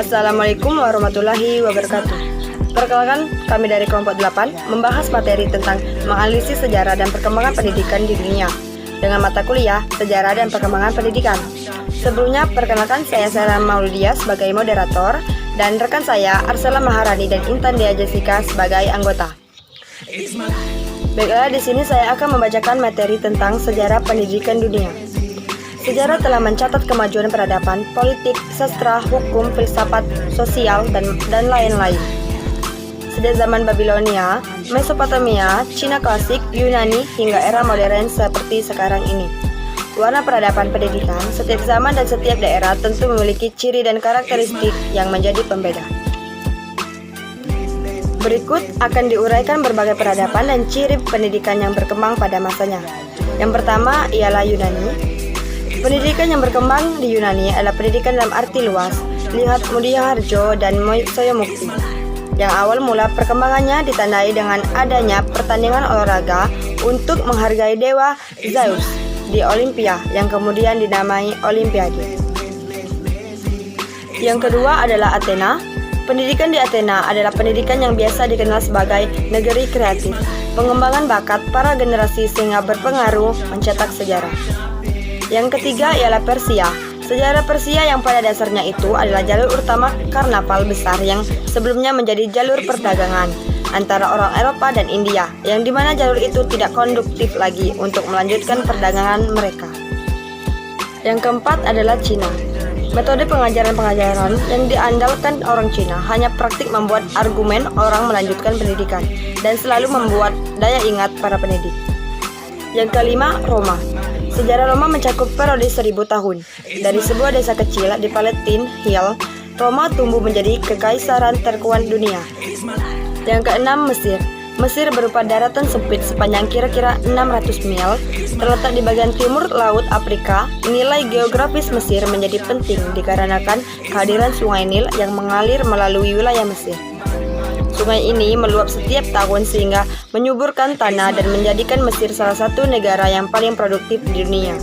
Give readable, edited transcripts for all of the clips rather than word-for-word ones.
Assalamualaikum warahmatullahi wabarakatuh. Perkenalkan, kami dari kelompok 8 membahas materi tentang menganalisis sejarah dan perkembangan pendidikan di dunia dengan mata kuliah Sejarah dan Perkembangan Pendidikan. Sebelumnya, perkenalkan saya Sarah Maulidia sebagai moderator dan rekan saya Arsela Maharani dan Intan Dea Jessica sebagai anggota. Baiklah, di sini saya akan membacakan materi tentang sejarah pendidikan dunia. Sejarah telah mencatat kemajuan peradaban, politik, sastra, hukum, filsafat, sosial, dan lain-lain. Sejak zaman Babilonia, Mesopotamia, Cina klasik, Yunani, hingga era modern seperti sekarang ini. Warna peradaban pendidikan, setiap zaman dan setiap daerah tentu memiliki ciri dan karakteristik yang menjadi pembeda. Berikut akan diuraikan berbagai peradaban dan ciri pendidikan yang berkembang pada masanya. Yang pertama ialah Yunani. Pendidikan yang berkembang di Yunani adalah pendidikan dalam arti luas. Lihat Mudia Harjo dan Soyomukti. Yang awal mula perkembangannya ditandai dengan adanya pertandingan olahraga untuk menghargai dewa Zeus di Olimpia yang kemudian dinamai Olimpiade. Yang kedua adalah Athena. Pendidikan di Athena adalah pendidikan yang biasa dikenal sebagai negeri kreatif, pengembangan bakat para generasi sehingga berpengaruh mencetak sejarah. Yang ketiga ialah Persia. Sejarah Persia yang pada dasarnya itu adalah jalur utama karnaval besar yang sebelumnya menjadi jalur perdagangan antara orang Eropa dan India, yang dimana jalur itu tidak konduktif lagi untuk melanjutkan perdagangan mereka. Yang keempat adalah Cina. Metode pengajaran yang diandalkan orang Cina hanya praktik membuat argumen orang melanjutkan pendidikan dan selalu membuat daya ingat para pendidik. Yang kelima, Roma. Sejarah Roma mencakup periode 1000 tahun. Dari sebuah desa kecil di Palatine Hill, Roma tumbuh menjadi kekaisaran terkuat dunia. Yang keenam, Mesir. Mesir berupa daratan sempit sepanjang kira-kira 600 mil, terletak di bagian timur Laut Afrika. Nilai geografis Mesir menjadi penting dikarenakan kehadiran Sungai Nil yang mengalir melalui wilayah Mesir. Sungai ini meluap setiap tahun sehingga menyuburkan tanah dan menjadikan Mesir salah satu negara yang paling produktif di dunia.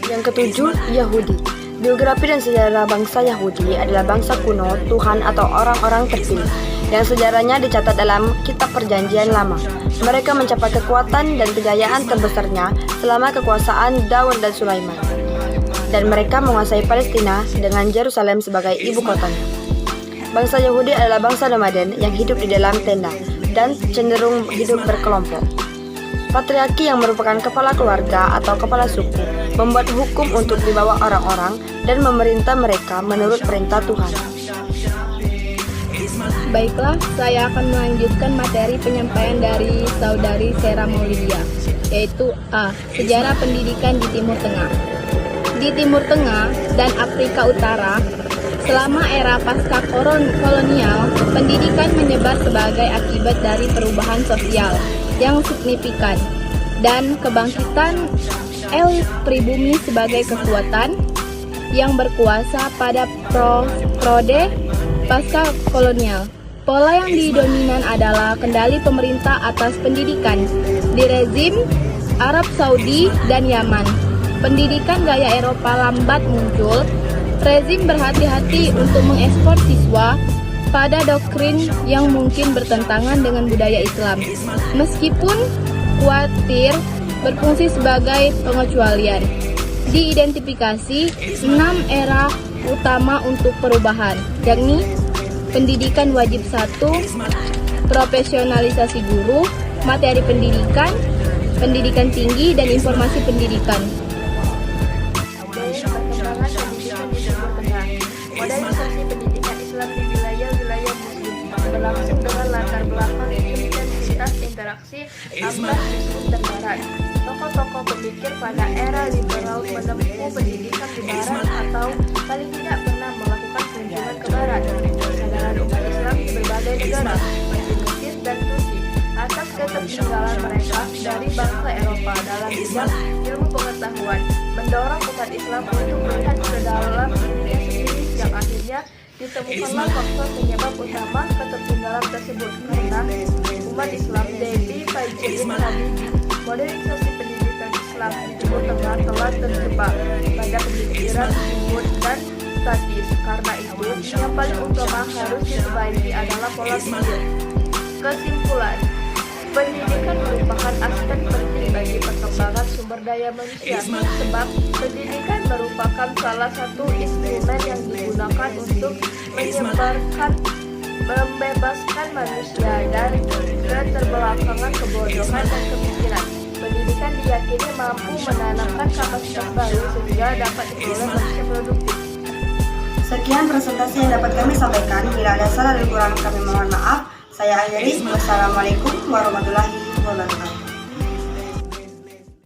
Yang ketujuh, Yahudi. Biografi dan sejarah bangsa Yahudi adalah bangsa kuno, Tuhan atau orang-orang terpilih, yang sejarahnya dicatat dalam Kitab Perjanjian Lama. Mereka mencapai kekuatan dan kejayaan terbesarnya selama kekuasaan Daud dan Sulaiman. Dan mereka menguasai Palestina dengan Yerusalem sebagai ibu kotanya. Bangsa Yahudi adalah bangsa nomaden yang hidup di dalam tenda dan cenderung hidup berkelompok. Patriarki yang merupakan kepala keluarga atau kepala suku membuat hukum untuk dibawa orang-orang dan memerintah mereka menurut perintah Tuhan. Baiklah, saya akan melanjutkan materi penyampaian dari Saudari Sarah Maulidia, yaitu A. Sejarah pendidikan di Timur Tengah. Di Timur Tengah dan Afrika Utara, selama era pasca kolonial, pendidikan menyebar sebagai akibat dari perubahan sosial yang signifikan dan kebangkitan elit pribumi sebagai kekuatan yang berkuasa pada periode pasca kolonial. Pola yang didominan adalah kendali pemerintah atas pendidikan di rezim Arab Saudi dan Yaman. Pendidikan gaya Eropa lambat muncul. Rezim berhati-hati untuk mengekspor siswa pada doktrin yang mungkin bertentangan dengan budaya Islam. Meskipun khawatir berfungsi sebagai pengecualian. Diidentifikasi 6 era utama untuk perubahan, yakni pendidikan wajib 1, profesionalisasi guru, materi pendidikan, pendidikan tinggi, dan informasi pendidikan. Modernisasi pendidikan Islam di wilayah-wilayah Muslim berlangsung dengan latar belakang intensitas interaksi antar Muslim dan Barat. Tokoh-tokoh pemikir pada era liberal menempuh pendidikan di Barat atau paling tidak pernah melakukan kunjungan ke Barat. Kesadaran umat Islam di berbagai negara, seperti Mesir dan Turki, atas ketertinggalan mereka dari bangsa Eropa dalam bidang ilmu pengetahuan, mendorong umat Islam untuk melihat ke dalam dirinya sendiri, yang akhirnya ditemukanlah faktor penyebab utama ketertinggalan tersebut, karena umat Islam Devi Fajrin Habibie. Modernisasi pendidikan Islam Islam di Timur Tengah telah terjebak pada pemikiran timur dan statis. Karena itu, yang paling utama harus diperbaiki adalah pola pikir. Kesimpulan, pendidikan merupakan aspek penting bagi perkembangan sumber daya manusia, sebab pendidikan merupakan salah satu instrumen yang digunakan untuk membebaskan manusia dari keterbelakangan, kebodohan, dan kemiskinan. Pendidikan diyakini mampu menanamkan kapasitas baru sehingga dapat diperoleh manusia produktif. Sekian presentasi yang dapat kami sampaikan. Bila ada salah dan kurang kami mohon maaf. Saya akhiri. Wassalamualaikum warahmatullahi wabarakatuh.